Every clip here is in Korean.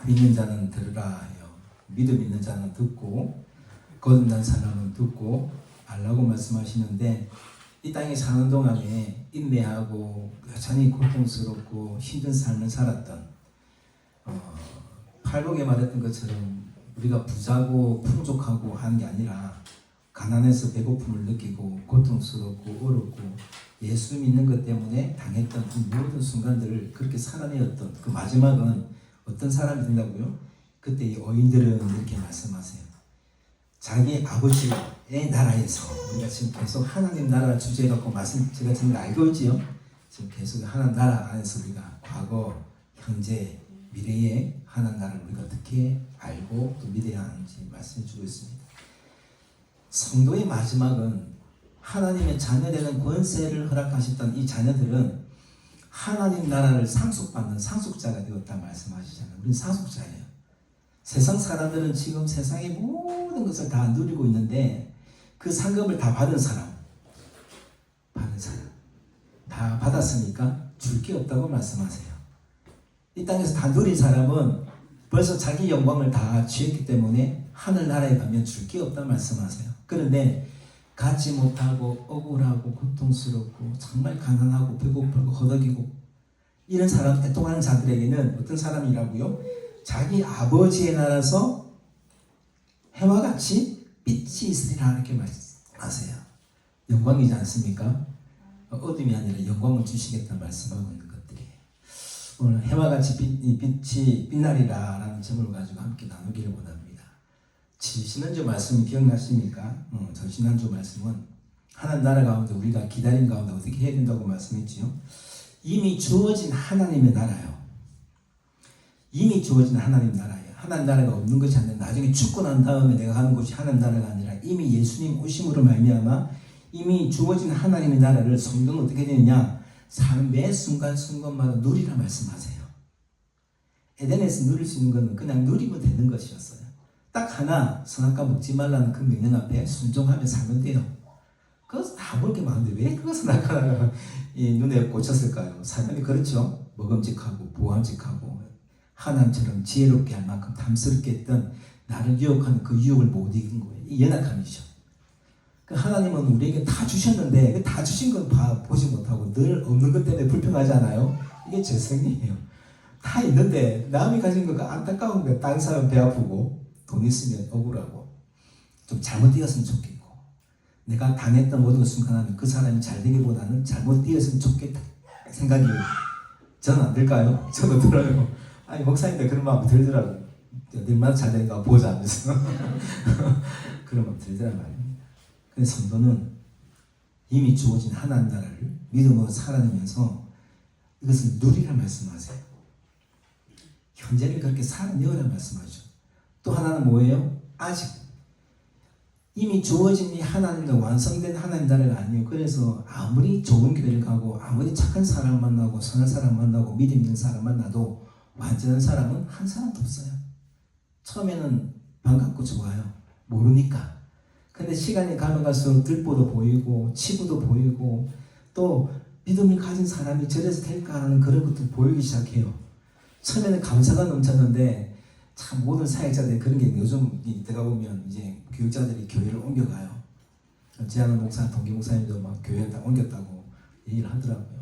믿는 자는 들으라 하여 믿음 있는 자는 듣고 거듭난 사람은 듣고 알라고 말씀하시는데, 이 땅에 사는 동안에 인내하고 여전히 고통스럽고 힘든 삶을 살았던, 팔복에 말했던 것처럼 우리가 부자고 풍족하고 하는 게 아니라 가난해서 배고픔을 느끼고 고통스럽고 어렵고 예수 믿는 것 때문에 당했던 그 모든 순간들을 그렇게 살아내었던 그 마지막은 어떤 사람이 된다고요? 그때 이 어인들은 이렇게 말씀하세요. 자기 아버지의 나라에서, 우리가 지금 계속 하나님 나라 주제에 갖고 말씀, 제가 지금 알고 있지요? 지금 계속 하나님 나라 안에서 우리가 과거, 현재, 미래의 하나님 나라를 우리가 어떻게 알고 또 믿어야 하는지 말씀해 주고 있습니다. 성도의 마지막은 하나님의 자녀되는 권세를 허락하셨던 이 자녀들은 하나님 나라를 상속받는 상속자가 되었다 말씀하시잖아요. 우리는 상속자예요. 세상 사람들은 지금 세상의 모든 것을 다 누리고 있는데 그 상급을 다 받은 사람 다 받았으니까 줄 게 없다고 말씀하세요. 이 땅에서 다 누린 사람은 벌써 자기 영광을 다 취했기 때문에 하늘나라에 가면 줄 게 없다 말씀하세요. 그런데 갖지 못하고 억울하고 고통스럽고 정말 가난하고 배고프고 허덕이고 이런 사람, 애통하는 자들에게는 어떤 사람이라고요? 자기 아버지의 나라에서 해와 같이 빛이 있으리라 이렇게 말씀하세요. 영광이지 않습니까? 어둠이 아니라 영광을 주시겠다는 말씀하고 있는 것들이에요. 오늘 해와 같이 빛이 빛나리라 라는 점을 가지고 함께 나누기를 원합니다. 지난주 말씀 기억나십니까? 저 지난주 말씀은 하나님 나라 가운데 우리가 기다림 가운데 어떻게 해야 된다고 말씀했지요? 이미 주어진 하나님의 나라요. 이미 주어진 하나님 나라예요. 하나님 나라가 없는 것이 아니라 나중에 죽고 난 다음에 내가 가는 곳이 하나님 나라가 아니라 이미 예수님 오심으로 말미암아 이미 주어진 하나님의 나라를 성경은 어떻게 되느냐? 매 순간순간마다 누리라 말씀하세요. 에덴에서 누릴 수 있는 것은 그냥 누리면 되는 것이었어요. 딱 하나, 선악과 먹지 말라는 그 명령 앞에 순종하며 살면 돼요. 그것은 다 볼 게 많은데 왜 그거 선악과가 눈에 꽂혔을까요? 사람이 그렇죠. 먹음직하고 보암직하고 하나님처럼 지혜롭게 할 만큼 탐스럽게 했던 나를 유혹하는 그 유혹을 못 이긴 거예요. 이 연약함이죠. 그 하나님은 우리에게 다 주셨는데 다 주신 건 보지 못하고 늘 없는 것 때문에 불평하잖아요. 이게 죄성이에요. 다 있는데 남이 가진 거가 안타까운 거예요. 다른 사람 배 아프고 돈 있으면 억울하고 좀 잘못 뛰었으면 좋겠고 내가 당했던 모든 순간하면 그 사람이 잘 되기보다는 잘못 뛰었으면 좋겠다 생각이 저는 안 들까요? 저도 들어요. 아니 목사님들 그런 마음 들더라고요. 얼마나 잘 되는가 보자 하면서 그런 마음 들더란 말입니다. 근데 성도는 이미 주어진 하나님 나라를 믿음으로 살아내면서 이것을 누리라 말씀하세요. 현재를 그렇게 살아내어라 말씀하죠. 또 하나는 뭐예요? 아직 이미 주어진 이 하나님과 완성된 하나님 나라가 아니에요. 그래서 아무리 좋은 교회를 가고 아무리 착한 사람 만나고 선한 사람 만나고 믿음 있는 사람 만나도 완전한 사람은 한 사람도 없어요. 처음에는 반갑고 좋아요. 모르니까. 근데 시간이 가면 갈수록 들보도 보이고 치부도 보이고 또 믿음을 가진 사람이 저래서 될까 하는 그런 것도 보이기 시작해요. 처음에는 감사가 넘쳤는데 참 모든 사역자들이 그런 게 요즘 내가 보면 이제 교육자들이 교회를 옮겨가요. 제 아는 목사, 동기 목사님도 막 교회를 다 옮겼다고 얘기를 하더라고요.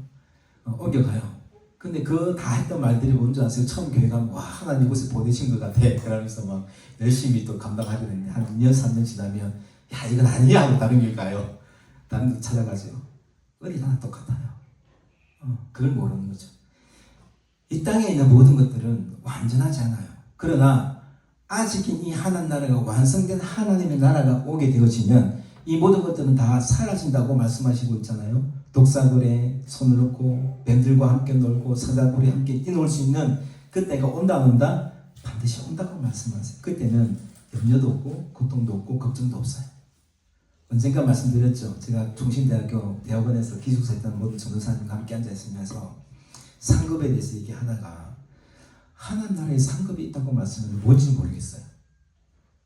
옮겨가요. 근데 그 다 했던 말들이 뭔지 아세요? 처음 교회 가면 와 하나님 이곳에 보내신 것 같아. 그러면서 막 열심히 또 감당하게 되는데 한 2년 3년 지나면 야 이건 아니야 하고 다른 길 가요. 다른 데 찾아가죠. 어디 하나 똑같아요. 그걸 모르는 거죠. 이 땅에 있는 모든 것들은 완전하지 않아요. 그러나 아직 이 하나님 나라가 완성된 하나님의 나라가 오게 되어지면 이 모든 것들은 다 사라진다고 말씀하시고 있잖아요. 독사굴에 손을 놓고 뱀들과 함께 놀고 사자굴에 함께 뛰놀 수 있는 그때가 온다 안 온다? 반드시 온다고 말씀하세요. 그때는 염려도 없고 고통도 없고 걱정도 없어요. 언젠가 말씀드렸죠. 제가 중심대학교 대학원에서 기숙사 했던 모든 전도사님과 함께 앉아있으면서 상급에 대해서 얘기하다가 하나님 나라에 상급이 있다고 말씀하는데 뭔지 모르겠어요.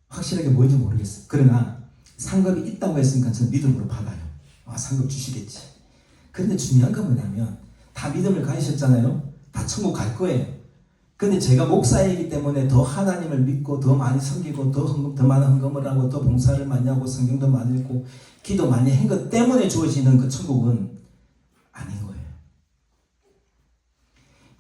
확실하게 뭔지 모르겠어요. 그러나 상급이 있다고 했으니까 저는 믿음으로 받아요. 상급 주시겠지. 그런데 중요한 건 뭐냐면 다 믿음을 가지셨잖아요. 다 천국 갈 거예요. 근데 제가 목사이기 때문에 더 하나님을 믿고 더 많이 섬기고 더 많은 헌금을 하고 더 봉사를 많이 하고 성경도 많이 읽고 기도 많이 한 것 때문에 주어지는 그 천국은 아닌 거예요.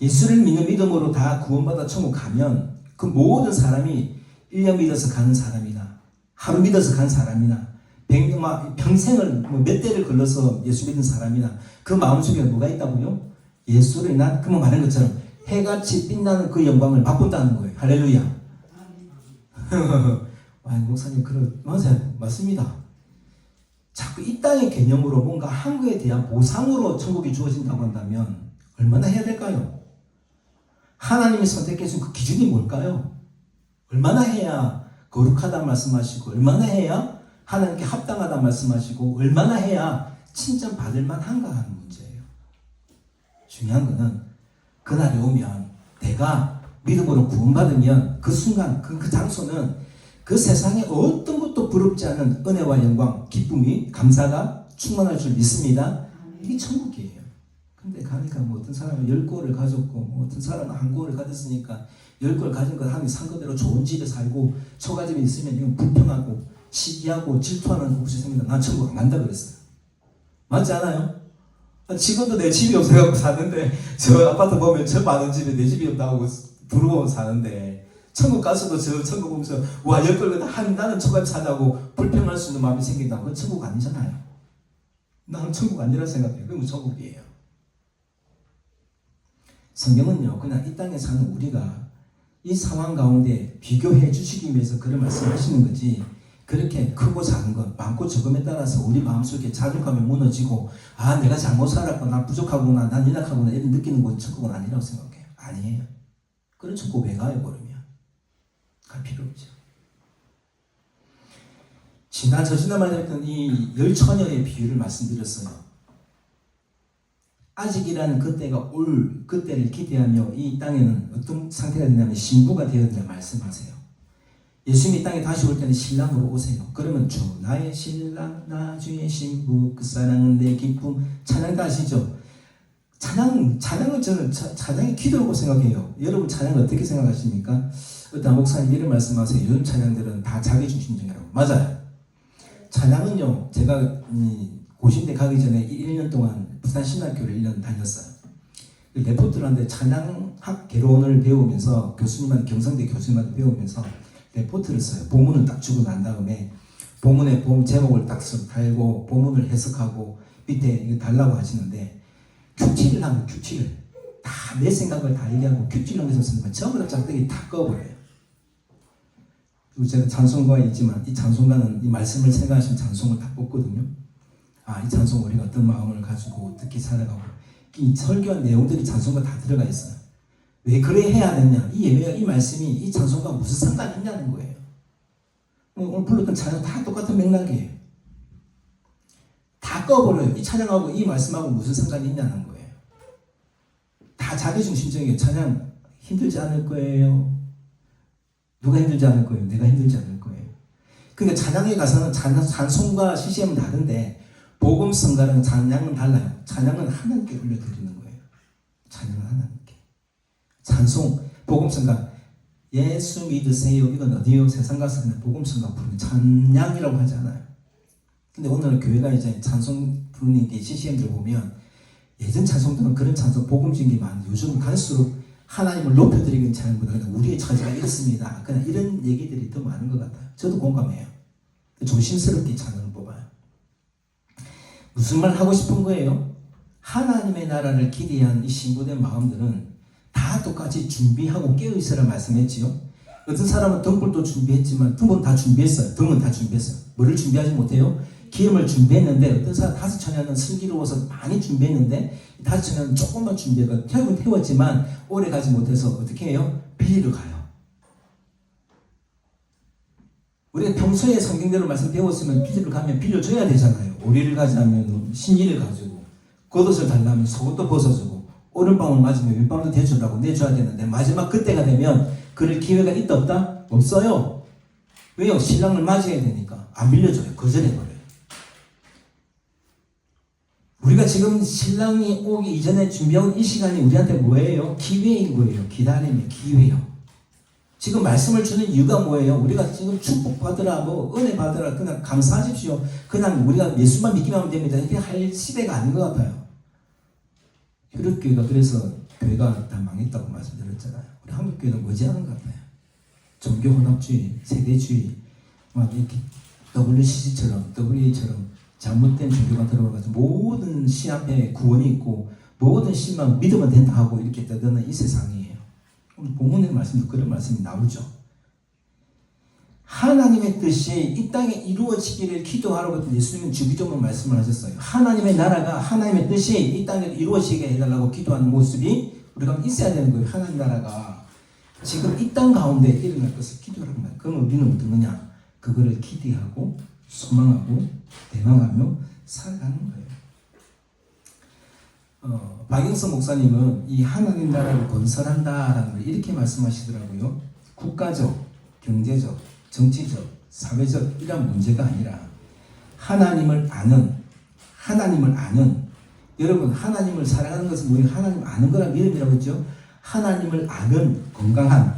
예수를 믿는 믿음으로 다 구원받아 천국 가면 그 모든 사람이 1년 믿어서 가는 사람이나 하루 믿어서 간 사람이나 평생을 몇 대를 걸러서 예수 믿는 사람이나 그 마음속에 뭐가 있다고요? 예수를 그만 말한 것처럼 해같이 빛나는 그 영광을 맛본다는 거예요. 할렐루야. 와, 목사님, 맞아요. 맞습니다. 자꾸 이 땅의 개념으로 뭔가 한 거에 대한 보상으로 천국이 주어진다고 한다면 얼마나 해야 될까요? 하나님이 선택해 준 그 기준이 뭘까요? 얼마나 해야 거룩하다 말씀하시고, 얼마나 해야 하나님께 합당하다 말씀하시고, 얼마나 해야 칭찬받을 만한가 하는 문제예요. 중요한 거는 그날이 오면 내가 믿음으로 구원받으면 그 순간 그 장소는 그 세상에 어떤 것도 부럽지 않은 은혜와 영광, 기쁨이, 감사가 충만할 줄 믿습니다. 이게 천국이에요. 근데 가니까 어떤 사람은 10골을 가졌고 어떤 사람은 1골을 가졌으니까 10골 가진 것 하면 산 거대로 좋은 집에 살고 처가집에 있으면 이건 불평하고 시기하고 질투하는 곳이 생긴다. 난 천국 안 간다 그랬어요. 맞지 않아요? 지금도 내 집이 없어갖고 사는데 저 아파트 보면 저 많은 집에 내 집이 없다고 부르고 사는데 천국 가서도 저 천국 보면서 와 10골 나는 처가집 사자고 불평할 수 있는 마음이 생긴다. 그건 천국 아니잖아요. 나는 천국 아니라 생각해요. 그건 천국이에요. 성경은요 그냥 이 땅에 사는 우리가 이 상황 가운데 비교해 주시기 위해서 그런 말씀하시는 거지 그렇게 크고 작은 것 많고 적음에 따라서 우리 마음속에 자존감이 무너지고 내가 잘못 살았고 난 부족하구나 난 연약하구나 이런 느끼는 건 천국은 아니라고 생각해요. 아니에요. 그런 천국 왜 가요 그러면? 갈 필요 없죠. 저지난번에 했던 이 열처녀의 비유를 말씀드렸어요. 아직이라는 그때가 올 그때를 기대하며 이 땅에는 어떤 상태가 되냐면 신부가 되었느냐 말씀하세요. 예수님이 땅에 다시 올 때는 신랑으로 오세요. 그러면 주 나의 신랑 나 주의 신부 그 사랑은 내 기쁨 찬양 다 아시죠? 찬양은 저는 찬양이 기도라고 생각해요. 여러분 찬양을 어떻게 생각하십니까? 어떤 목사님 이런 말씀하세요. 요즘 찬양들은 다 자기중심적이라고. 맞아요. 찬양은요 제가 고신대 가기 전에 1년 동안 부산신학교를 1년 다녔어요. 레포트를 하는데 찬양학 개론을 배우면서 경성대 교수님한테 배우면서 레포트를 써요. 본문을 딱 주고 난 다음에 본문의 제목을 딱 달고 본문을 해석하고 밑에 이거 달라고 하시는데 큐티를 하면 큐티를 다 내 생각을 다 얘기하고 큐티를 하면서 쓰는 거 전부 다 짝대기 다 꺼버려요. 그리고 제가 찬송가에 있지만 이 찬송가는 이 말씀을 생각하시면 찬송을 다 뽑거든요. 이 찬송 우리가 어떤 마음을 가지고 어떻게 살아가고 이 설교한 내용들이 찬송가 다 들어가 있어요. 왜 그래 해야 되냐? 이 예배가 이 말씀이 이 찬송과 무슨 상관이 있냐는 거예요. 오늘 불렀던 찬양 다 똑같은 맥락이에요. 다 꺼버려요. 이 찬양하고 이 말씀하고 무슨 상관이 있냐는 거예요. 다 자기중심적이에요. 찬양 힘들지 않을 거예요. 누가 힘들지 않을 거예요? 내가 힘들지 않을 거예요. 그러니까 찬양에 가서는 찬송과 CCM은 다른데 복음성가랑 찬양은 달라요. 찬양은 하나님께 올려드리는 거예요. 찬양은 하나님께. 찬송, 복음성가 예수 믿으세요. 이건 어디요? 세상 가서 그냥 복음성가 부르는 찬양이라고 하지 않아요. 근데 오늘 교회가 이제 찬송 부르는 게 CCM들 보면 예전 찬송들은 그런 찬송 복음적인 게 많은데 요즘 갈수록 하나님을 높여드리는 찬양보다 그냥 우리의 처지가 이렇습니다. 그냥 이런 얘기들이 더 많은 것 같아요. 저도 공감해요. 조심스럽게 찬양을 뽑아요. 무슨 말 하고 싶은 거예요? 하나님의 나라를 기대한 이 신부된 마음들은 다 똑같이 준비하고 깨어있으라 말씀했지요. 어떤 사람은 등불도 준비했지만 등불은 다 준비했어요. 등은 다 준비했어요. 뭐를 준비하지 못해요? 기름을 준비했는데 어떤 사람 5처녀는 슬기로워서 많이 준비했는데 5처녀는 조금만 준비해서 결국은 태웠지만 오래 가지 못해서 어떻게 해요? 빌리러 가요. 우리가 평소에 성경대로 말씀 배웠으면 빌리러 가면 빌려줘야 되잖아요. 오리를 가자면 신리를 가지고 겉옷을 달라면 속옷도 벗어주고 오른방울 맞으면 왼방울도 대주라고 내줘야 되는데 마지막 그때가 되면 그럴 기회가 있다 없다? 없어요. 왜요? 신랑을 맞이해야 되니까 안 빌려줘요. 거절해버려요. 우리가 지금 신랑이 오기 이전에 준비하고 이 시간이 우리한테 뭐예요? 기회인 거예요. 기다림의 기회요. 지금 말씀을 주는 이유가 뭐예요? 우리가 지금 축복받으라, 뭐 은혜 받으라, 그냥 감사하십시오. 그냥 우리가 예수만 믿기만 하면 됩니다. 이렇게 할 시대가 아닌 것 같아요. 효력교회가 그래서 교회가 다 망했다고 말씀드렸잖아요. 우리 한국교회는 머지않은 것 같아요. 종교 혼합주의, 세대주의, 막 이렇게 WCC처럼, WA처럼 잘못된 종교가 들어와가지고 모든 신 앞에 구원이 있고 모든 신만 믿으면 된다 하고 이렇게 떠드는 이 세상이에요. 오늘 본문의 말씀도 그런 말씀이 나오죠. 하나님의 뜻이 이 땅에 이루어지기를 기도하라고 예수님은 주기적으로 말씀을 하셨어요. 하나님의 나라가 하나님의 뜻이 이 땅에 이루어지게 해달라고 기도하는 모습이 우리가 있어야 되는 거예요. 하나님 나라가 지금 이 땅 가운데 일어날 것을 기도하라고 말해요. 그럼 우리는 어떤 거냐? 그거를 기대하고 소망하고 대망하며 살아가는 거예요. 박영선 목사님은 이 하나님 나라를 건설한다라는 걸 이렇게 말씀하시더라고요. 국가적, 경제적, 정치적, 사회적 이런 문제가 아니라 하나님을 아는 여러분 하나님을 사랑하는 것은 우리 하나님 아는 거란 믿음이라고 했죠. 하나님을 아는 건강한,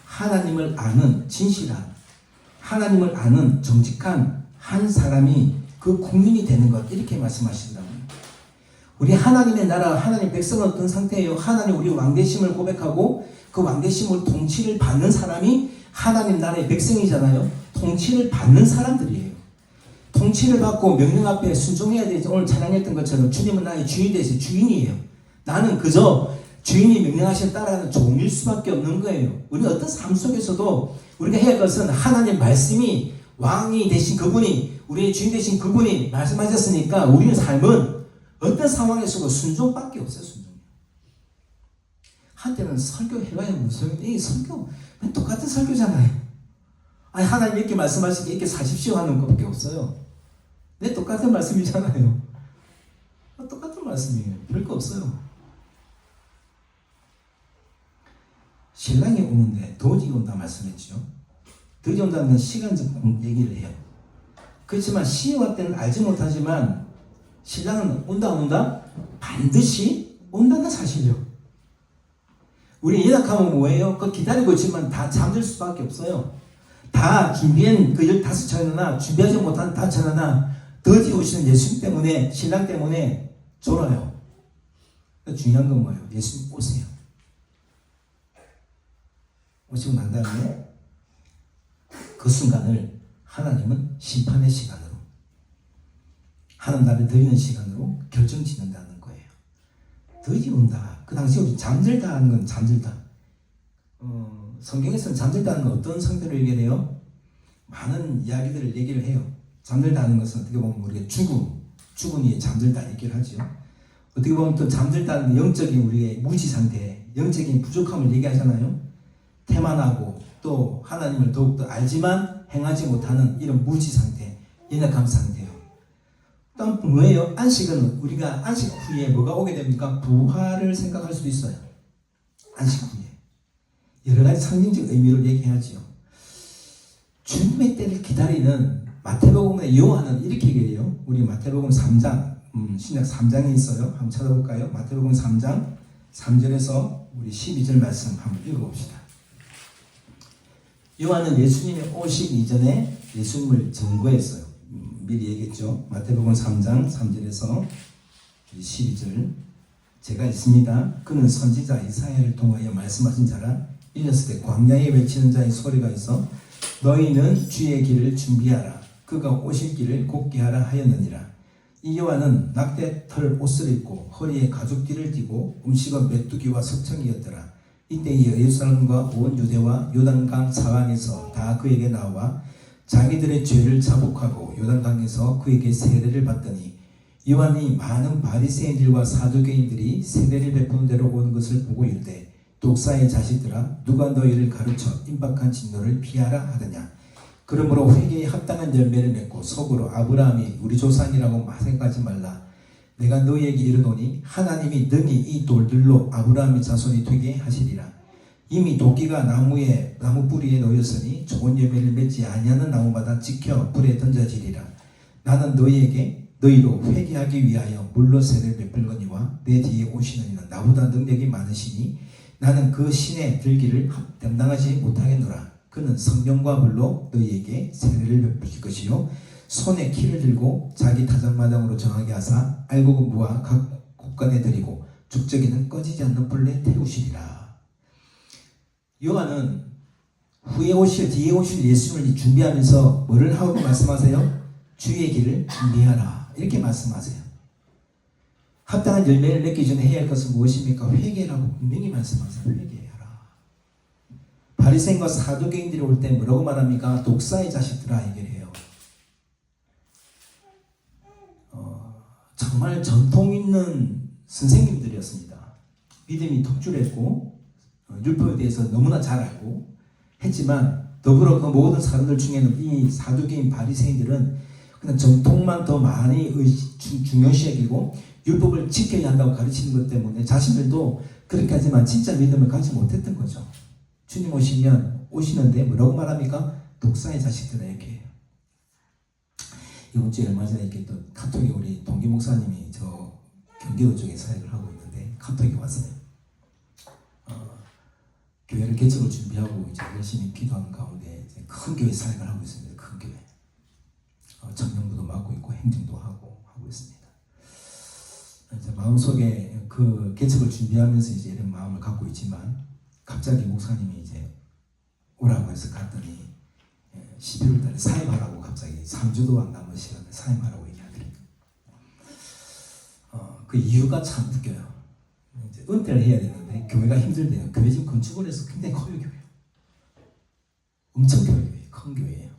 하나님을 아는 진실한, 하나님을 아는 정직한 한 사람이 그 국민이 되는 것 이렇게 말씀하시더라고요. 우리 하나님의 나라, 하나님 백성은 어떤 상태예요? 하나님 우리 왕되심을 고백하고 그 왕되심을 통치를 받는 사람이 하나님 나라의 백성이잖아요. 통치를 받는 사람들이에요. 통치를 받고 명령 앞에 순종해야 되지. 오늘 찬양했던 것처럼 주님은 나의 주인이 되시 주인이에요. 나는 그저 주인이 명령하신 따라가는 종일 수밖에 없는 거예요. 우리는 어떤 삶 속에서도 우리가 해야 할 것은 하나님 말씀이 왕이 되신 그분이 우리의 주인 되신 그분이 말씀하셨으니까 우리의 삶은 어떤 상황에서도 순종밖에 없어요. 순종. 한때는 설교해봐야 무슨 이 설교 똑같은 설교잖아요. 아니 하나님 이렇게 말씀하시기에 이렇게 사십시오 하는 것밖에 없어요. 네 똑같은 말씀이잖아요. 똑같은 말씀이에요. 별거 없어요. 신랑이 오는데 도지 온다 말씀했죠. 도지 온다는 시간적 얘기를 해요. 그렇지만 시와 때는 알지 못하지만 신랑은 온다 안 온다? 반드시 온다는 사실이요. 우리 연약하면 뭐예요? 그 기다리고 있지만 다 잠들 수밖에 없어요. 다 준비한 그 15차례나 준비하지 못한 다차례나 더디 오시는 예수님 때문에 신랑 때문에 졸아요. 중요한 건 뭐예요? 예수님 오세요. 오시고 난 다음에 그 순간을 하나님은 심판의 시간으로 하나님 나라를 드리는 시간으로 결정짓는다는 거예요. 더디 온다. 그 당시 우리 잠들다 하는 건 잠들다. 성경에서는 잠들다는 건 어떤 상태로 얘기해요? 많은 이야기들을 얘기를 해요. 잠들다 하는 것은 어떻게 보면 우리가 죽은 이에 잠들다 얘기를 하죠. 어떻게 보면 또 잠들다는 영적인 우리의 무지 상태, 영적인 부족함을 얘기하잖아요. 태만하고 또 하나님을 더욱더 알지만 행하지 못하는 이런 무지 상태, 연약함 상태요. 또 뭐예요? 안식은 우리가 안식 후에 뭐가 오게 됩니까? 부활을 생각할 수도 있어요. 안식 후에. 여러 가지 상징적 의미를 얘기하지요. 주님의 때를 기다리는 마태복음의 요한은 이렇게 얘기해요. 우리 마태복음 3장, 신약 3장에 있어요. 한번 찾아볼까요? 마태복음 3장 3절에서 우리 12절 말씀 한번 읽어봅시다. 요한은 예수님이 오시기 이전에 예수님을 증거했어요. 미리 얘기했죠. 마태복음 3장 3절에서 12절 제가 있습니다. 그는 선지자 이사야를 통하여 말씀하신 자라. 일렀을 때 광야에 외치는 자의 소리가 있어 너희는 주의 길을 준비하라. 그가 오실 길을 곧게 하라 하였느니라. 이 요한은 낙대털 옷을 입고 허리에 가죽띠를 띠고 음식은 메뚜기와 석청이었더라. 이때 예루살렘과 온 유대와 요단강 사방에서 다 그에게 나와 자기들의 죄를 자복하고 요단강에서 그에게 세례를 받더니 요한이 많은 바리새인들과 사두개인들이 세례를 베푸는 데로 오는 것을 보고 이르되 독사의 자식들아 누가 너희를 가르쳐 임박한 진노를 피하라 하더냐. 그러므로 회개에 합당한 열매를 맺고 속으로 아브라함이 우리 조상이라고 생각하지 말라. 내가 너희에게 이르노니 하나님이 능히 이 돌들로 아브라함의 자손이 되게 하시리라. 이미 도끼가 나무 뿌리에 놓였으니 좋은 열매를 맺지 아니하는 나무마다 찍혀 불에 던져지리라. 나는 너희에게 너희로 회개하기 위하여 물로 세례를 베풀거니와 내 뒤에 오시는 이는 나보다 능력이 많으시니 나는 그 신의 들기를 감당하지 못하겠노라. 그는 성령과 물로 너희에게 세례를 베푸실 것이요 손에 키를 들고 자기 타작마당으로 정하게 하사 알곡은 무와 각 곳간에 들이고 죽적이는 꺼지지 않는 불에 태우시리라. 요한은 후에 오실 뒤에 오실 예수님을 준비하면서 뭐를 하고 말씀하세요? 주의 길을 준비하라 이렇게 말씀하세요. 합당한 열매를 맺기 전에 해야 할 것은 무엇입니까? 회개라고 분명히 말씀하세요. 회개하라. 바리새인과 사두개인들이 올 때 뭐라고 말합니까? 독사의 자식들아 얘기를 해요. 정말 전통 있는 선생님들이었습니다. 믿음이 톡줄했고 율법에 대해서 너무나 잘 알고 했지만 더불어 그 모든 사람들 중에는 이 사두개인 바리새인들은 그냥 정통만 더 많이 중요시 여기고 율법을 지켜야 한다고 가르치는 것 때문에 자신들도 그렇게 하지만 진짜 믿음을 가지 못했던 거죠. 주님 오시는데 뭐라고 말합니까? 독사의 자식들아 이렇게 해요. 이번 주에 얼마 전에 이렇게 또 카톡에 우리 동기 목사님이 저 경기도 쪽에 사역을 하고 있는데 카톡이 왔어요. 교회를 개척을 준비하고 이제 열심히 기도하는 가운데 이제 큰 교회 사역을 하고 있습니다. 큰 교회. 청년부도 맡고 있고 행정도 하고 있습니다. 이제 마음속에 그 개척을 준비하면서 이제 이런 마음을 갖고 있지만 갑자기 목사님이 이제 오라고 해서 갔더니 11월 달에 사임하라고 갑자기 3주도 안 남은 시간에 사임하라고 얘기하더라고요. 그 이유가 참 웃겨요. 이제 은퇴를 해야 되는데 교회가 힘들대요. 교회 지금 건축을 해서 굉장히 커요. 교회. 엄청 교회예요. 큰 교회예요.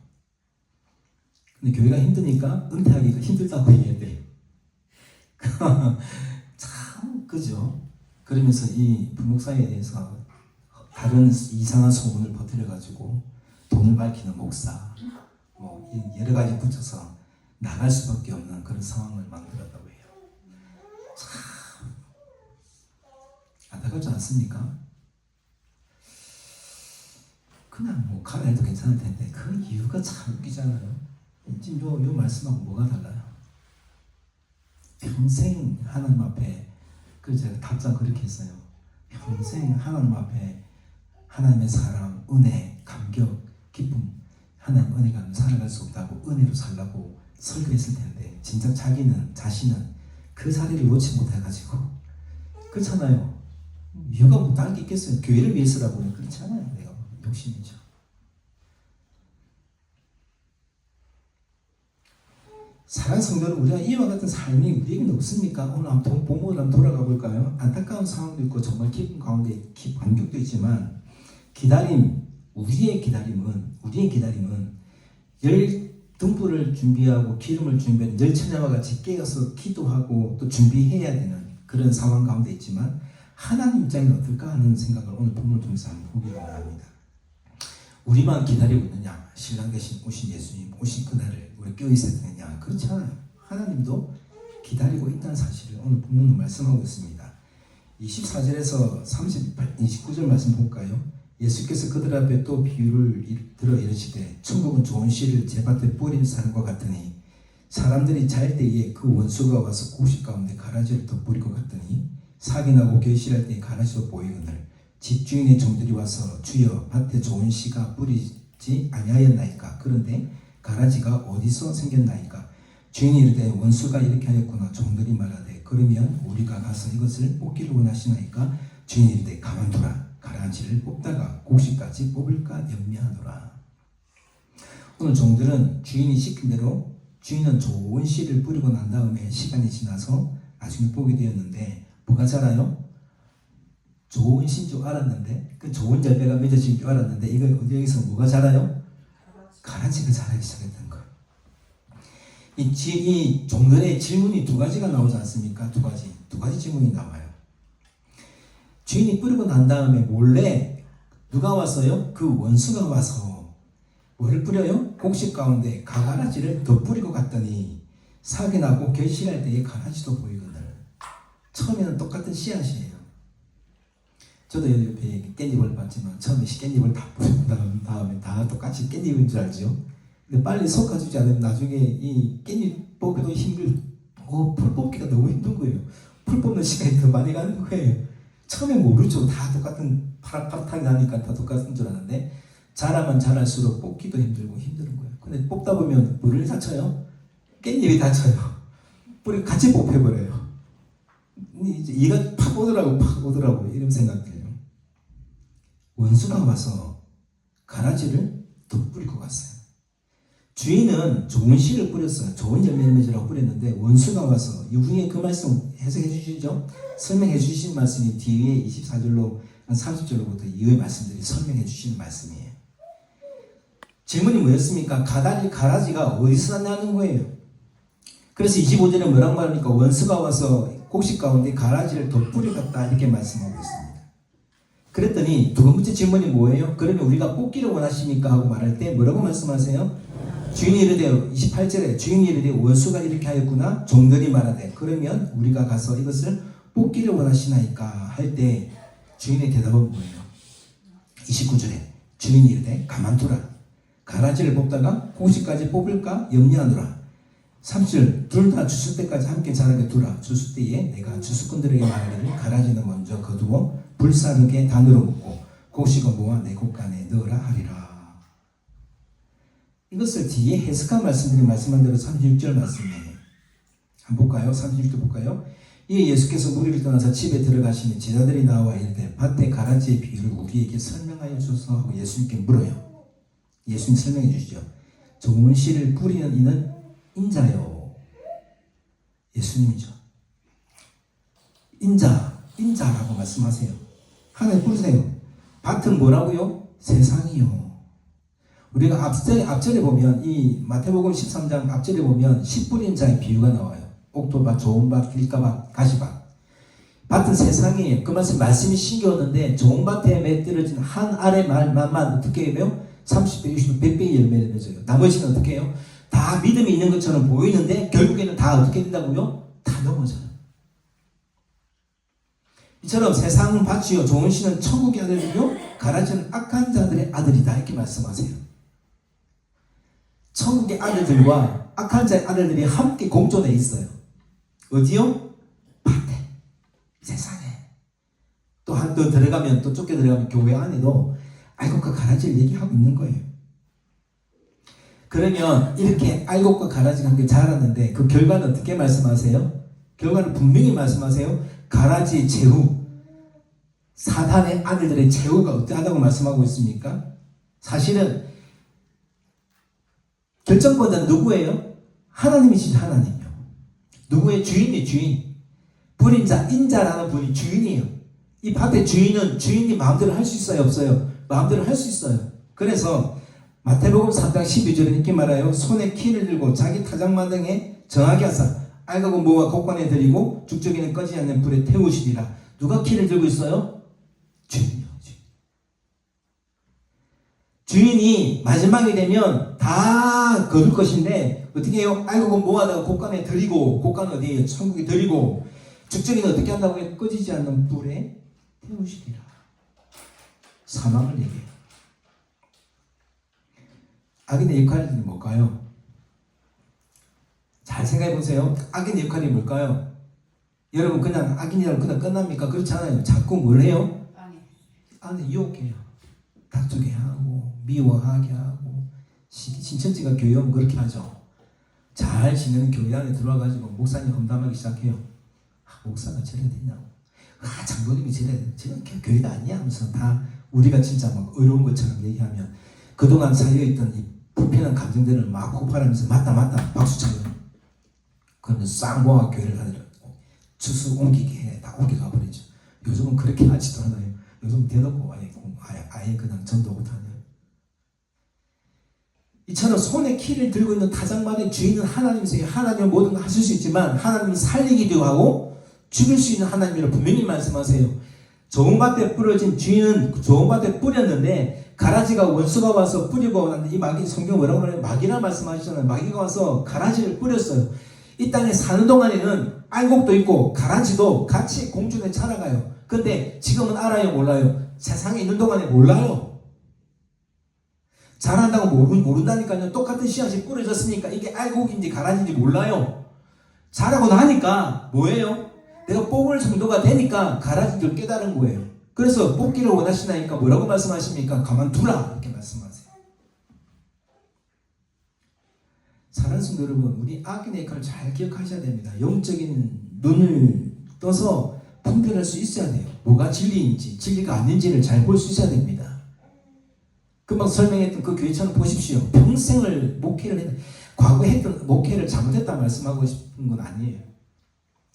근데 교회가 힘드니까 은퇴하기가 힘들다고 얘기했대요. 참 그죠? 그러면서 이 부목사에 대해서 다른 이상한 소문을 퍼뜨려가지고 돈을 밝히는 목사 뭐 여러 가지 붙여서 나갈 수밖에 없는 그런 상황을 만들었다고 해요. 참 안타깝지 않습니까? 그냥 뭐 가라 해도 괜찮을 텐데 그 이유가 참 웃기잖아요. 지금 요 말씀하고 뭐가 달라요? 평생 하나님 앞에 그 제가 답장 그렇게 했어요. 평생 하나님 앞에 하나님의 사랑, 은혜, 감격, 기쁨, 하나님 은혜가 없으면 살아갈 수 없다고 은혜로 살라고 설교했을 텐데 진짜 자신은 그 자리를 놓지 못해가지고 그렇잖아요. 여가 뭐 다른 게 있겠어요. 교회를 위해서라고는 그렇지 않아요. 내가 욕심이죠. 사랑하는 성도는 우리가 이와 같은 삶이 우리에게는 없습니까? 오늘 한번 본문을 한번 돌아가 볼까요? 안타까운 상황도 있고 정말 기쁨 가운데 감격도 있지만 우리의 기다림은 열 등불을 준비하고 기름을 준비하는 열 처녀와 같이 깨어서 기도하고 또 준비해야 되는 그런 상황 가운데 있지만 하나님 입장은 어떨까 하는 생각을 오늘 본문을 통해서 한번 보기 바랍니다. 우리만 기다리고 있느냐? 신랑 대신 오신 예수님 오신 그날을 우리 껴있어야 되느냐? 그렇지 않아요. 하나님도 기다리고 있다는 사실을 오늘 본문은 말씀하고 있습니다. 24절에서 29절 말씀 볼까요? 예수께서 그들 앞에 또 비유를 들어 이르시되 천국은 좋은 씨를 제밭에 뿌린 사람과 같으니 사람들이 잘 때에 그 원수가 와서 곡식 가운데 가라지를 덧뿌리고 갔더니 사기 나고 결실할 때에 가라지로 보이거늘 집주인의 종들이 와서 주여 밭에 좋은 씨가 뿌리지 아니하였나이까? 그런데 가라지가 어디서 생겼나이까? 주인이 이르되 원수가 이렇게 하였구나. 종들이 말하되 그러면 우리가 가서 이것을 뽑기를 원하시나이까? 주인이 이르되 가만두라. 가라지를 뽑다가 곡식까지 뽑을까 염려하노라. 오늘 종들은 주인이 시킨 대로 주인은 좋은 씨를 뿌리고 난 다음에 시간이 지나서 나중에 보게 되었는데 뭐가 자라요? 좋은 씨인 줄 알았는데 그 좋은 열매가 맺어진 줄 알았는데 이거 여기서 뭐가 자라요? 가라지가 자라기 시작했던 거예요. 이 종들의 질문이 두 가지가 나오지 않습니까? 두 가지 질문이 나와요. 주인이 뿌리고 난 다음에 몰래 누가 왔어요? 그 원수가 와서 뭐를 뿌려요? 곡식 가운데 가라지를 더 뿌리고 갔더니 사기 나고 결실할 때에 가라지도 보이거든. 처음에는 똑같은 씨앗이에요. 저도 옆에 깻잎을 봤지만 처음에 깻잎을 다 뿌리고 다음에 다 똑같이 깻잎인 줄 알죠. 근데 빨리 섞어주지 않으면 나중에 이 깻잎 뽑기도 풀 뽑기가 너무 힘든 거예요. 풀 뽑는 시간이 더 많이 가는 거예요. 처음에 모르죠. 다 똑같은 파릇파릇하게 나니까 다 똑같은 줄 아는데 자라면 자랄수록 뽑기도 힘들고 힘든 거예요. 근데 뽑다 보면 뭐를 다쳐요? 깻잎이 다쳐요. 뿌리 같이 뽑혀버려요. 이제 이가 팍 오더라고 이런 생각들요. 원수가 와서 가라지를 덧뿌리고 갔어요. 주인은 좋은 씨를 뿌렸어요. 좋은 열매 맺으라고 뿌렸는데 원수가 와서 이후에 그 말씀 해석해 주시죠. 설명해 주신 말씀이 뒤에 24절로 한 30절로부터 이후의 말씀들이 설명해 주시는 말씀이에요. 질문이 뭐였습니까? 가라지가 어디서 나는 거예요? 그래서 25절에 뭐라고 말합니까? 원수가 와서 곡식 가운데 가라지를 덧뿌려갔다 이렇게 말씀하고 있습니다. 그랬더니 두 번째 질문이 뭐예요? 그러면 우리가 뽑기를 원하십니까? 하고 말할 때 뭐라고 말씀하세요? 주인이 이르되 28절에 주인이 이르되 원수가 이렇게 하였구나. 종들이 말하되 그러면 우리가 가서 이것을 뽑기를 원하시나이까 할 때 주인의 대답은 뭐예요? 29절에 주인이 이르되 가만두라. 가라지를 뽑다가 곡식까지 뽑을까 염려하노라. 30절 둘 다 주술 때까지 함께 자라게 두라. 주술 때에 내가 주술꾼들에게 말하기를 가라지는 먼저 거두어 불사르게 단으로 묶고 곡식은 모아 내 곡간에 넣으라 하리라. 이것을 뒤에 해석한 말씀들이 말씀한 대로 36절 말씀이에요. 한번 볼까요? 36절 볼까요? 이에 예수께서 무리를 떠나서 집에 들어가시니 제자들이 나와 이르되 밭의 가라지의 비유를 우리에게 설명하여 주소서 하고 예수님께 물어요. 예수님 설명해 주시죠. 좋은 씨를 뿌리는 이는 인자요. 예수님이죠. 인자라고 말씀하세요. 하나님 뿌리세요. 밭은 뭐라고요? 세상이요. 우리가 앞절에 보면 이 마태복음 13장 앞절에 보면 씨 뿌린 자의 비유가 나와요. 옥토밭, 좋은 밭, 길가밭, 가시밭. 밭은 세상이에요. 그 말씀이 신기했는데 좋은 밭에 맺들어진 한 알의 말만 어떻게 해요? 30배, 60배, 100배의 열매를 맺어요. 나머지는 어떻게 해요? 다 믿음이 있는 것처럼 보이는데 결국에는 다 어떻게 된다고요? 다 넘어져요. 이처럼 세상은 밭이요 좋은 씨는 천국의 아들이요 가라지는 악한 자들의 아들이다 이렇게 말씀하세요. 천국의 아들들과 악한 자의 아들들이 함께 공존해 있어요. 어디요? 밭에, 세상에. 또 한 더 들어가면 또 좁게 들어가면 교회 안에도 알곡과 가라지를 얘기하고 있는 거예요. 그러면 이렇게 알곡과 가라지가 함께 자랐는데 그 결과는 어떻게 말씀하세요? 결과는 분명히 말씀하세요. 가라지의 제후, 사단의 아들들의 제후가 어떠하다고 말씀하고 있습니까? 사실은 결정권자는 누구예요? 하나님이시죠. 하나님이요. 누구의 주인이 주인. 뿌린 자, 인자라는 분이 주인이에요. 이 밭의 주인은 주인이 마음대로 할 수 있어요? 없어요? 마음대로 할 수 있어요. 그래서 마태복음 3장 12절에 이렇게 말해요. 손에 키를 들고 자기 타작마당에 정하게 하사 알곡은 모아 곡간에 들이고 죽적이는 꺼지지 않는 불에 태우시리라. 누가 키를 들고 있어요? 주인이요. 주인이 마지막이 되면 다 거둘 것인데 어떻게 해요? 알곡은 모아다가 곡간에 들이고 곡간은 어디에요? 천국에 들이고 죽적이는 어떻게 한다고요? 꺼지지 않는 불에 태우시리라. 사망을 얘기해요. 악인의 역할이 뭘까요? 잘 생각해 보세요. 악인의 역할이 뭘까요? 여러분 그냥 악인이라고 그냥 끝납니까? 그렇지 않아요. 자꾸 뭘 해요? 안에 유혹해요. 다투게 하고 미워하게 하고 신천지가 교회 오면 그렇게 하죠. 잘 지내는 교회 안에 들어와가지고 목사님 험담하기 시작해요. 목사가 저래야 되냐고. 장로님이 저래야 되냐. 저런 교회가 아니야 하면서 다 우리가 진짜 막 어려운 것처럼 얘기하면 그동안 쌓여있던 이 불편한 감정들을 막 폭발하면서 맞다 박수쳐요. 그러면 싹 모아 교회를 하더라고. 주소 옮기게 해. 다 옮겨가 버리죠. 요즘은 그렇게 하지도 않아요. 요즘 대놓고 아예 그냥 전도 못하네요. 이처럼 손에 키를 들고 있는 타작만의 주인은 하나님이세요. 하나님은 모든 걸 하실 수 있지만 하나님은 살리기도 하고 죽일 수 있는 하나님이라 분명히 말씀하세요. 좋은 밭에 뿌려진 주인은 좋은 밭에 뿌렸는데 가라지가 원수가 와서 뿌리고 이 마귀 성경 뭐라고 그래요? 마귀라 말씀하시잖아요. 마귀가 와서 가라지를 뿌렸어요. 이 땅에 사는 동안에는 알곡도 있고 가라지도 같이 공존해 자라가요. 근데 지금은 알아요? 몰라요? 세상에 있는 동안에 몰라요. 잘한다고 모른다니까요. 똑같은 씨앗이 뿌려졌으니까 이게 알곡인지 가라지인지 몰라요. 잘하고 나니까 뭐예요? 내가 뽑을 정도가 되니까 가라진 줄 깨달은 거예요. 그래서 뽑기를 원하시나니까 뭐라고 말씀하십니까? 가만두라 이렇게 말씀하세요. 사랑하는 성도 여러분, 우리 악인의 역할을 잘 기억하셔야 됩니다. 영적인 눈을 떠서 분별할 수 있어야 돼요. 뭐가 진리인지 진리가 아닌지를 잘 볼 수 있어야 됩니다. 금방 설명했던 그 교회처럼 보십시오. 평생을 목회를 했는데 과거에 했던 목회를 잘못했다 말씀하고 싶은 건 아니에요.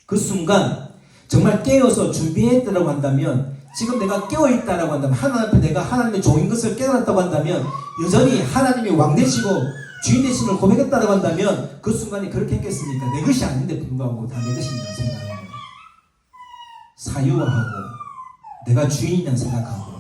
그 순간 정말 깨어서 준비했다고 한다면, 지금 내가 깨어있다라고 한다면, 하나님 앞에 내가 하나님의 종인 것을 깨달았다고 한다면, 여전히 하나님이 왕 되시고 주인 되심을 고백했다고 한다면 그 순간이 그렇게 했겠습니까? 내 것이 아닌데 불구하고 다 내 것이냐고 생각하고, 사유화하고 내가 주인이냐 생각하고,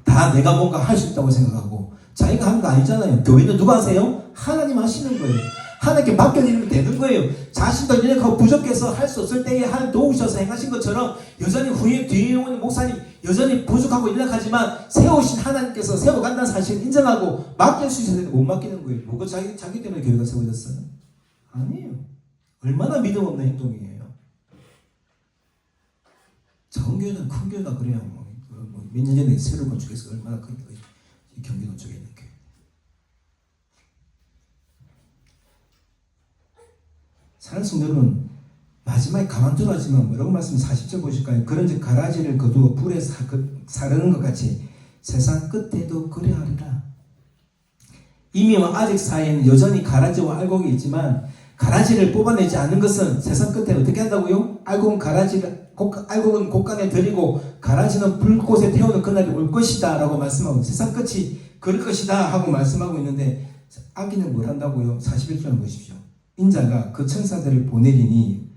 다 내가 뭔가 할 수 있다고 생각하고, 자기가 하는 거 아니잖아요. 교회는 누가 하세요? 하나님 하시는 거예요. 하나님께 맡겨드리면 되는 거예요. 자신도 연약하고 부족해서 할 수 없을 때에 하나님 도우셔서 행하신 것처럼, 여전히 후에 뒤에 오는 목사님 여전히 부족하고 연약하지만 세우신 하나님께서 세워간다는 사실을 인정하고 맡길 수 있어야 되는데 못 맡기는 거예요. 뭐가 자기 때문에 교회가 세워졌어요? 아니에요. 얼마나 믿음 없는 행동이에요. 작은 교회나 큰 교회가 그래요. 몇 년 전에 새로 건축해서 얼마나 큰 거예요. 경기도 쪽에 있는 교회. 사랑하는 성도는 마지막에 가만두라지만 뭐라고 말씀해? 40절 보실까요? 그런즉 가라지를 거두어 불에 사르는 것 같이 세상 끝에도 그래하리라. 이미와 아직 사이에는 여전히 가라지와 알곡이 있지만, 가라지를 뽑아내지 않는 것은 세상 끝에 어떻게 한다고요? 알곡은 곡간에 들이고 가라지는 불꽃에 태우는 그날이 올 것이다 라고 말씀하고, 세상 끝이 그럴 것이다 하고 말씀하고 있는데, 악인은 뭘 한다고요? 41절 보십시오. 인자가 그 천사들을 보내리니,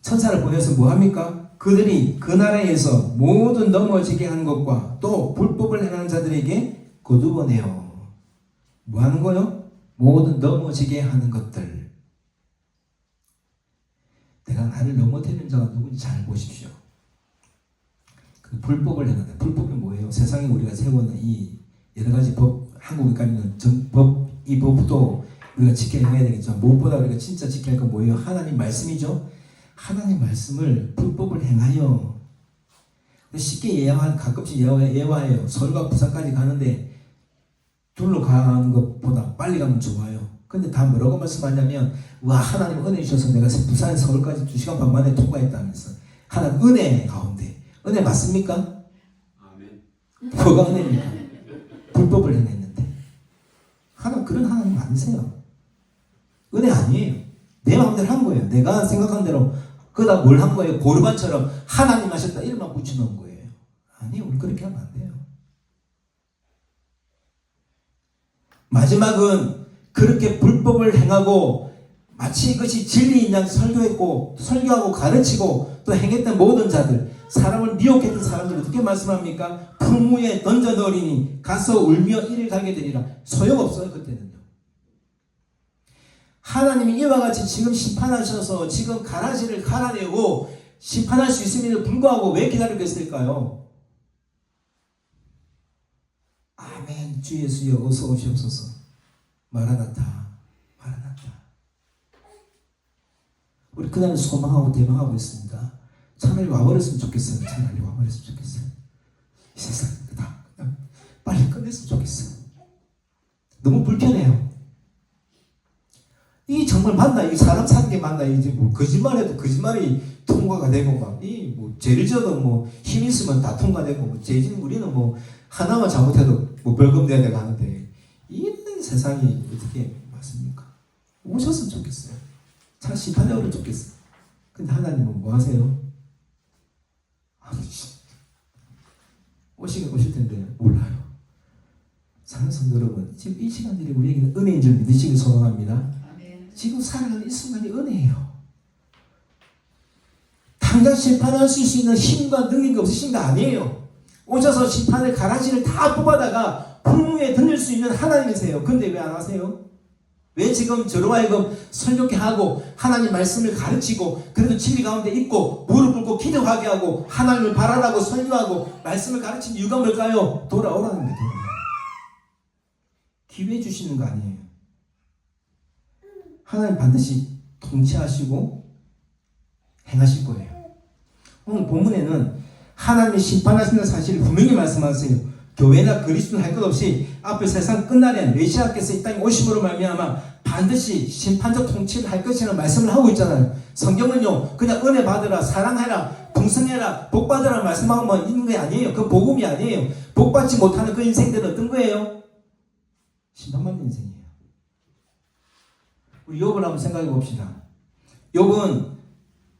천사를 보내서 뭐 합니까? 그들이 그 나라에서 모든 넘어지게 하는 것과 또 불법을 행하는 자들에게 거두어내요. 뭐 하는 거요? 모든 넘어지게 하는 것들. 내가 나를 넘어뜨리는 자가 누군지 잘 보십시오. 그 불법을 행한다. 불법이 뭐예요? 세상에 우리가 세우는 이 여러 가지 법, 한국에 가면 법, 이 법도 우리가 지켜야 되겠죠. 무엇보다 우리가 진짜 지켜야 할 건 뭐예요? 하나님 말씀이죠. 하나님 말씀을 불법을 행하여, 쉽게 가끔씩 예화해요. 서울과 부산까지 가는데 둘로 가는 것보다 빨리 가면 좋아요. 근데 다 뭐라고 말씀하냐면, 와, 하나님 은혜 주셔서 내가 부산 서울까지 2시간 반 만에 통과했다면서. 하나님 은혜 가운데. 은혜 맞습니까? 아멘. 뭐가 은혜입니까? 불법을 행했는데. 하나님 그런 하나님 아니세요. 은혜 아니에요. 내 마음대로 한 거예요. 내가 생각한 대로. 그러다 뭘 한 거예요? 고르반처럼 하나님 하셨다 이름만 붙여놓은 거예요. 아니요, 우리 그렇게 하면 안 돼요. 마지막은 그렇게 불법을 행하고 마치 이것이 진리인 양 설교하고 가르치고 또 행했던 모든 자들, 사람을 미혹했던 사람들을 어떻게 말씀합니까? 풍무에 던져 넣으리니 가서 울며 이를 가게 되리라. 소용없어요. 그때는요. 하나님이 이와 같이 지금 심판하셔서 지금 가라지를 갈아내고 심판할 수 있음에도 불구하고 왜 기다리고 있을까요? 아멘. 주 예수여 어서 오시옵소서. 마라나타, 마라나타. 우리 그날을 소망하고 대망하고 있습니다. 차라리 와버렸으면 좋겠어요. 차라리 와버렸으면 좋겠어요. 이 세상 다 그냥 빨리 끝냈으면 좋겠어요. 너무 불편해요. 이 정말 맞나? 이 사람 사는 게 맞나? 이제 뭐 거짓말해도 거짓말이 통과가 되고 막 이 뭐 죄를 지어도 뭐 힘 있으면 다 통과되고 뭐 죄진 우리는 뭐 하나만 잘못해도 뭐 벌금 내야 되고 하는데, 이런 세상이 어떻게 맞습니까? 오셨으면 좋겠어요. 참 심판에 오면 좋겠어요. 근데 하나님은 뭐 하세요? 오시긴 오실 텐데 몰라요. 사랑하는 성도 여러분, 지금 이 시간들이 우리에게는 은혜인 줄 믿으시길 소망합니다. 지금 살아가는 이 순간이 은혜예요. 당장 심판할 수 있는 힘과 능력이 없으신 거 아니에요. 오셔서 심판을 가라지를 다 뽑아다가 풍무에 던질 수 있는 하나님이세요. 근데 왜 안 하세요? 왜 지금 저로 하여금 설교케 하고 하나님 말씀을 가르치고 그래도 진리 가운데 있고 무릎 꿇고 기도하게 하고 하나님을 바라라고 설교하고 말씀을 가르친 이유가 뭘까요? 돌아오라는 거예요. 기회 주시는 거 아니에요. 하나님 반드시 통치하시고 행하실 거예요. 오늘 본문에는 하나님이 심판하시는 사실을 분명히 말씀하세요. 교회나 그리스도는 할 것 없이 앞에 세상 끝날엔 메시아께서 이 땅에 오심으로 말미암아 반드시 심판적 통치를 할 것이라는 말씀을 하고 있잖아요. 성경은요 그냥 은혜 받으라, 사랑해라, 풍성해라, 복 받으라 말씀하고만 있는 게 아니에요. 그 복음이 아니에요. 복 받지 못하는 그 인생들은 어떤 거예요? 심판받는 인생이에요. 우리 욥을 한번 생각해 봅시다. 욥은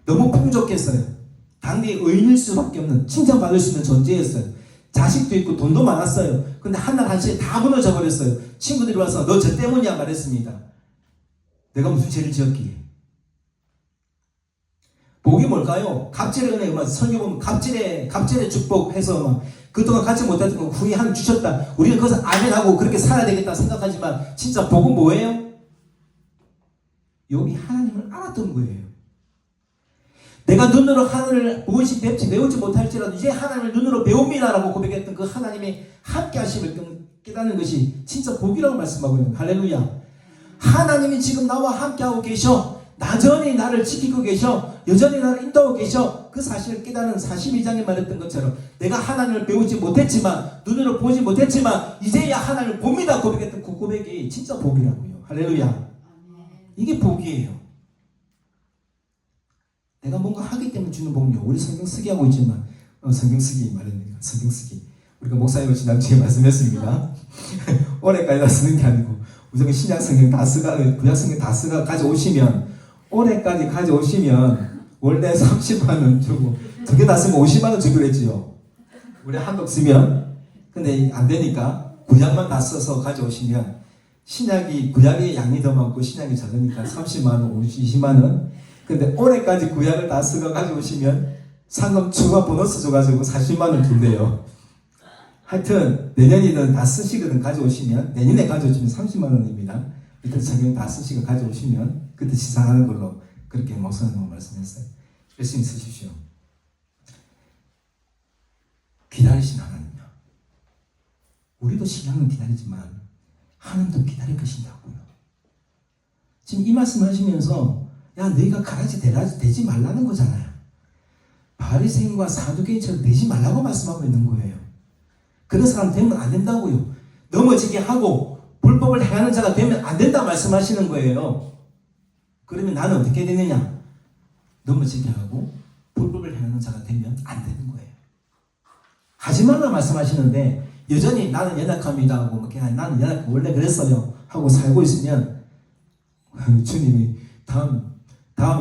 너무 풍족했어요. 당대의 의인일 수밖에 없는, 칭찬받을 수 있는 존재였어요. 자식도 있고 돈도 많았어요. 근데 한날 한시에 다 무너져 버렸어요. 친구들이 와서 너 저 때문이야 말했습니다. 내가 무슨 죄를 지었기에. 복이 뭘까요? 갑질의 은혜, 설교 보면 갑질의 축복해서 막 그동안 갖지 못했던 거 후에 하나님 주셨다. 우리는 그것을 아멘하고 그렇게 살아야 되겠다 생각하지만 진짜 복은 뭐예요? 욥이 하나님을 알았던 거예요. 내가 눈으로 하늘을 무엇이 배우지 못할지라도 이제 하나님을 눈으로 배웁니다라고 고백했던 그 하나님의 함께 하심을 깨닫는 것이 진짜 복이라고 말씀하고 있는 거예요. 할렐루야. 하나님이 지금 나와 함께하고 계셔. 여전히 나를 지키고 계셔. 여전히 나를 인도하고 계셔. 그 사실을 깨닫는 42장에 말했던 것처럼 내가 하나님을 배우지 못했지만, 눈으로 보지 못했지만 이제야 하나님을 봅니다 고백했던 그 고백이 진짜 복이라고요. 할렐루야. 이게 복이에요. 내가 뭔가 하기 때문에 주는 복이요. 우리 성경 쓰기 하고 있지만 성경 쓰기 말입니다. 성경 쓰기. 우리가 목사님을 지난주에 말씀했습니다. 올해까지 다 쓰는 게 아니고 무조건 신약 성경 다 쓰가, 구약 성경 다 쓰가 가져오시면, 올해까지 가져오시면 원래 30만 원 주고 두 개 다 쓰면 50만 원 주기로 했지요. 우리 한독 쓰면. 근데 안 되니까 구약만 다 써서 가져오시면, 신약이 구약의 양이 더 많고 신약이 작으니까 30만 원, 20만 원. 근데 올해까지 구약을 다 쓰고 가져오시면 상금 추가 보너스 줘가지고 40만 원 준대요. 하여튼 내년이든 다 쓰시거든 가져오시면, 내년에 가져오시면 30만 원입니다. 이때 성경 다 쓰시고 가져오시면 그때 시상하는 걸로 그렇게 목사님 말씀했어요. 열심히 쓰십시오. 기다리신 하나님이요. 우리도 신앙은 기다리지만 하나님도 기다릴 것이냐고요. 지금 이 말씀 하시면서 야 너희가 가라지 되지 말라는 거잖아요. 바리새인과 사두개인처럼 되지 말라고 말씀하고 있는 거예요. 그런 사람 되면 안 된다고요. 넘어지게 하고 불법을 행하는 자가 되면 안 된다 말씀하시는 거예요. 그러면 나는 어떻게 되느냐? 넘어지게 하고 불법을 행하는 자가 되면 안 되는 거예요. 하지 말라 말씀하시는데 여전히 나는 연약합니다 하고 그냥 나는 원래 그랬어요 하고 살고 있으면 주님이 다음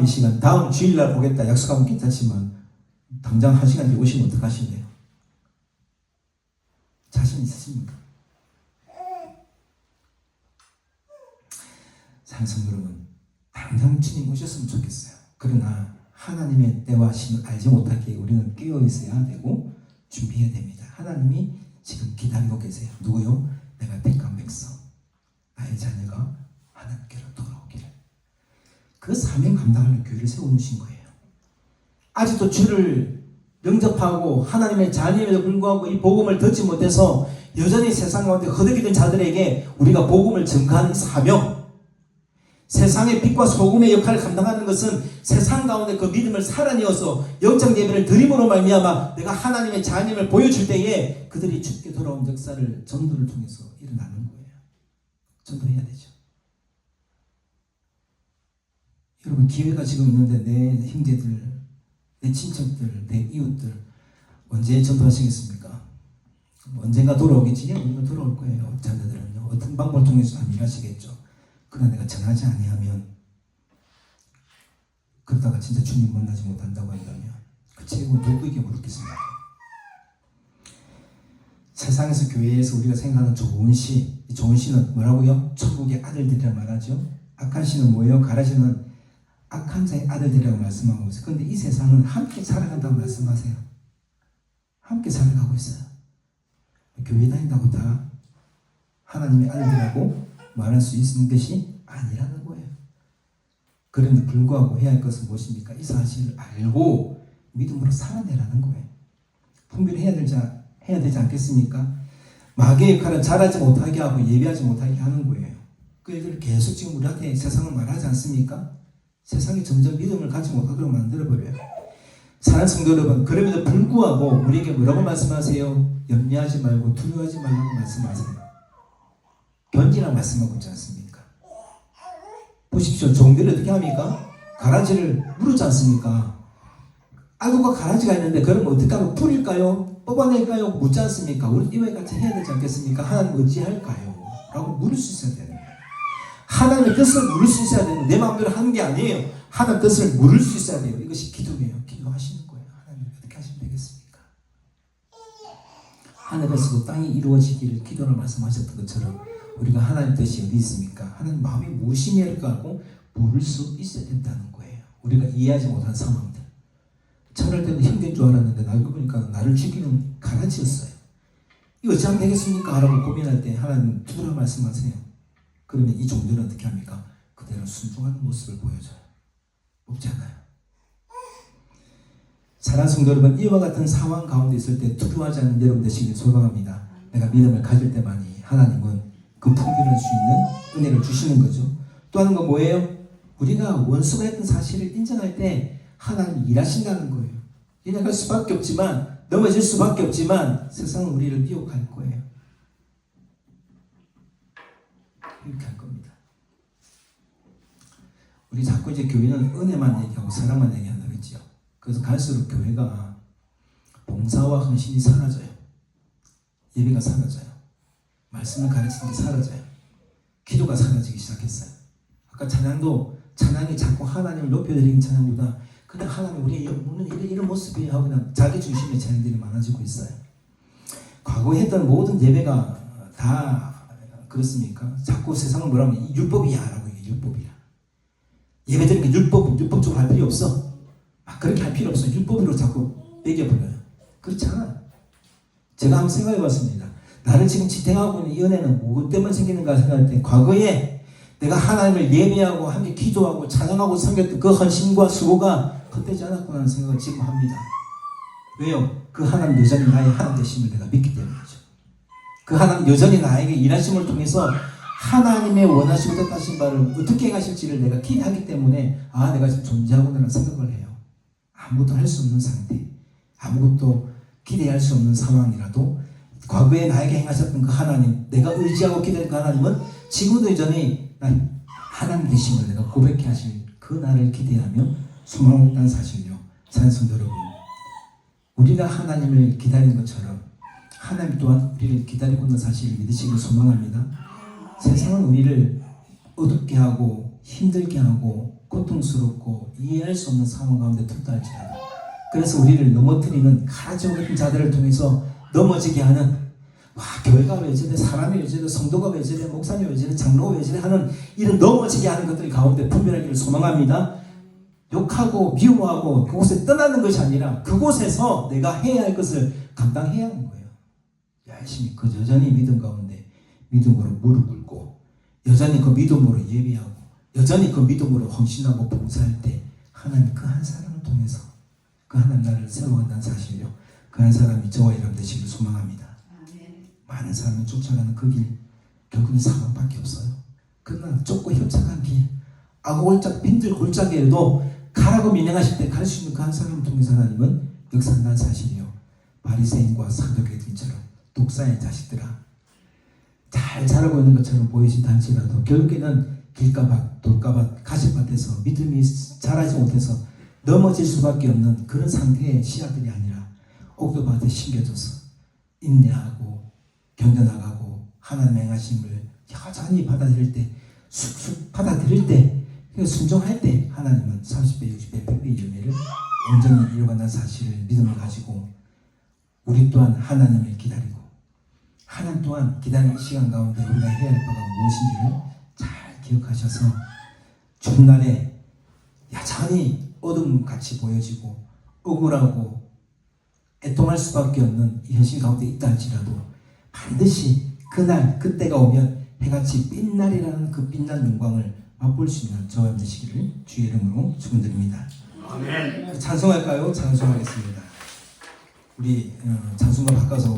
이 시간, 다음 주일날 보겠다 약속하면 괜찮지만 당장 한 시간 뒤에 오시면 어떡하시네요? 자신 있으십니까? 사랑하는 여러분, 당장 주님 오셨으면 좋겠어요. 그러나 하나님의 때와 시는 알지 못하기에 우리는 깨어 있어야 되고 준비해야 됩니다. 하나님이 지금 기다리고 계세요. 누구요? 내가 택한 백성, 나의 자녀가 하나님께로 돌아오기를. 그 사명 감당하는 교회를 세워놓으신 거예요. 아직도 주를 영접하고 하나님의 자녀임에도 불구하고 이 복음을 듣지 못해서 여전히 세상 가운데 허덕이던 자들에게 우리가 복음을 전가하는 사명, 세상의 빛과 소금의 역할을 감당하는 것은 세상 가운데 그 믿음을 살아내어서 영적 예배를 드림으로 말미암아 내가 하나님의 자녀임을 보여줄 때에 그들이 주께 돌아온 역사를 전도를 통해서 일어나는 거예요. 전도해야 되죠. 여러분 기회가 지금 있는데 내 형제들, 내 친척들, 내 이웃들 언제 전도하시겠습니까? 언젠가 돌아오겠지? 우리가 돌아올 거예요. 자녀들은요. 어떤 방법을 통해서 하면 일하시겠죠. 그러나 내가 전하지 아니하면, 그러다가 진짜 주님 만나지 못한다고 한다면 그 책임은 누구에게 물었겠습니까? 세상에서 교회에서 우리가 생각하는 좋은 시, 좋은 시는 뭐라고요? 천국의 아들들이라 말하죠. 악한 시는 뭐예요? 가라시는 악한 자의 아들들이라고 말씀하고 있어요. 그런데 이 세상은 함께 살아간다고 말씀하세요. 함께 살아가고 있어요. 교회 다닌다고 다 하나님의 아들이라고 말할 수 있는 것이 아니라는 거예요. 그런데 불구하고 해야 할 것은 무엇입니까? 이 사실을 알고 믿음으로 살아내라는 거예요. 분별해야 되지 않겠습니까? 마귀의 역할은 잘하지 못하게 하고 예배하지 못하게 하는 거예요. 그 얘기를 계속 지금 우리한테 세상은 말하지 않습니까? 세상이 점점 믿음을 갖지 못하도록 만들어버려요. 사랑하는 성도 여러분, 그럼에도 불구하고 우리에게 뭐라고 말씀하세요? 염려하지 말고 두려워하지 말라고 말씀하세요. 견디라고 말씀하고 있지 않습니까? 보십시오. 종들이 어떻게 합니까? 가라지를 물었지 않습니까? 악어가 가라지가 있는데 그러면 어떻게 하면 뿌릴까요? 뽑아낼까요? 묻지 않습니까? 우리 이와 같이 해야 되지 않겠습니까? 하나님 어찌할까요? 라고 물을 수 있어야 되는 거예요. 하나님의 뜻을 물을 수 있어야 되는, 내 마음대로 하는 게 아니에요. 하나님의 뜻을 물을 수 있어야 돼요. 이것이 기도예요. 기도하시는 거예요. 하나님 어떻게 하시면 되겠습니까? 하늘에서도 땅이 이루어지기를 기도를 말씀하셨던 것처럼 우리가 하나님 뜻이 어디 있습니까? 하나님 마음이 무엇이냐를 하고 물을 수 있어야 된다는 거예요. 우리가 이해하지 못한 상황들. 차를 때는 힘든 줄 알았는데 알고 보니까 나를 죽이는 가라지였어요. 이거 어찌하면 되겠습니까? 라고 고민할 때 하나님 두드려 말씀하세요. 그러면 이 종들은 어떻게 합니까? 그대로 순종하는 모습을 보여줘요. 없지 않아요? 사랑하는 성도 여러분, 이와 같은 상황 가운데 있을 때 두려워하지 않는 여러분 되시길 소망합니다. 내가 믿음을 가질 때만이 하나님은 그 풍기할 수 있는 은혜를 주시는 거죠. 또 하는 건 뭐예요? 우리가 원수가 했던 사실을 인정할 때 하나님이 일하신다는 거예요. 인정할 수밖에 없지만, 넘어질 수밖에 없지만 세상은 우리를 미혹할 거예요. 이렇게 할 겁니다. 우리 자꾸 이제 교회는 은혜만 얘기하고 사랑만 얘기한다고 했죠. 그래서 갈수록 교회가 봉사와 헌신이 사라져요. 예배가 사라져요. 말씀을 가르치는 게 사라져요. 기도가 사라지기 시작했어요. 아까 찬양이 자꾸 하나님을 높여드리는 찬양보다 그냥 하나님 우리의 영혼은 이런 모습이 하고 그냥 자기 중심의 찬양들이 많아지고 있어요. 과거에 했던 모든 예배가 다 그렇습니까? 자꾸 세상은 뭐라면 율법이야 라고 얘기해. 율법이야. 예배드리는 게 율법적으로 할 필요 없어. 그렇게 할 필요 없어. 율법으로 자꾸 매겨버려요. 그렇지 않아요. 제가 한번 생각해 봤습니다. 나를 지금 지탱하고 있는 이 은혜는 무엇 때문에 생기는가 생각할 때 과거에 내가 하나님을 예배하고 함께 기도하고 찬양하고 섬겼던 그 헌신과 수고가 헛되지 않았구나 하는 생각을 지금 합니다. 왜요? 그 하나님 여전히 나의 하나님 되심을 내가 믿기 때문이죠. 그 하나님 여전히 나에게 일하심을 통해서 하나님의 원하시고 뜻하신 바를 어떻게 하실지를 내가 기대하기 때문에 내가 지금 존재하구나라는 생각을 해요. 아무것도 할 수 없는 상태, 아무것도 기대할 수 없는 상황이라도 과거에 나에게 행하셨던 그 하나님, 내가 의지하고 기대하는 그 하나님은 지금도 여전히 하나님 되심을 내가 고백해 하실 그 날을 기대하며 소망을 있다는 사실요. 사랑하는 성도 여러분, 우리가 하나님을 기다리는 것처럼 하나님 또한 우리를 기다리고 있는 사실을 믿으시길 소망합니다. 세상은 우리를 어둡게 하고 힘들게 하고 고통스럽고 이해할 수 없는 상황 가운데 둔다 할지라도, 그래서 우리를 넘어뜨리는 가라지 같은 자들을 통해서 넘어지게 하는, 교회가 왜 저래, 사람이 왜 저래, 성도가 왜 저래, 목사님 왜 저래, 장로가 왜 저래 하는 이런 넘어지게 하는 것들 가운데 분별하기를 소망합니다. 욕하고 미워하고 그곳에 떠나는 것이 아니라 그곳에서 내가 해야 할 것을 감당해야 하는 거예요. 열심히 여전히 믿음 가운데 믿음으로 무릎 꿇고 여전히 그 믿음으로 예배하고 여전히 그 믿음으로 헌신하고 봉사할 때 하나님 그 한 사람을 통해서 그 하나님 나라를 세워간다는 사실요. 그 한 사람이 저와 여러분 되시길 소망합니다. 많은 사람이 쫓아가는 그 길, 결국은 사망밖에 없어요. 그러나 좁고 협착한 길, 아고골짝 빈들골짜기에도 가라고 민행하실 때 갈 수 있는 그 한 사람을 통해서 하나님은 역사한다는 사실이요. 바리새인과 사두개인처럼 독사의 자식들아, 잘 자라고 있는 것처럼 보이신다 할지라도 결국에는 길가밭, 돌가밭, 가시밭에서 믿음이 자라지 못해서 넘어질 수밖에 없는 그런 상태의 씨앗들이 아니라 옥토밭에 심겨져서 인내하고 견뎌나가고 하나님의 행하심을 여전히 받아들일 때, 쑥쑥 받아들일 때, 순종할 때 하나님은 30배, 60배, 100배의 열매를 온전히 이루어간다는 사실을 믿음을 가지고 우리 또한 하나님을 기다리고 하나님 또한 기다리는 시간 가운데 우리가 해야 할 바가 무엇인지를 잘 기억하셔서 주날에 여전히 어둠같이 보여지고 억울하고 애통할 수밖에 없는 이 현실 가운데 있다 할지라도 반드시 그날 그때가 오면 해같이 빛날이라는 그 빛난 영광을 맛볼 수 있는 저와 되시기를 주의 이름으로 축원드립니다. 찬송할까요? 찬송하겠습니다. 우리 찬송가 바꿔서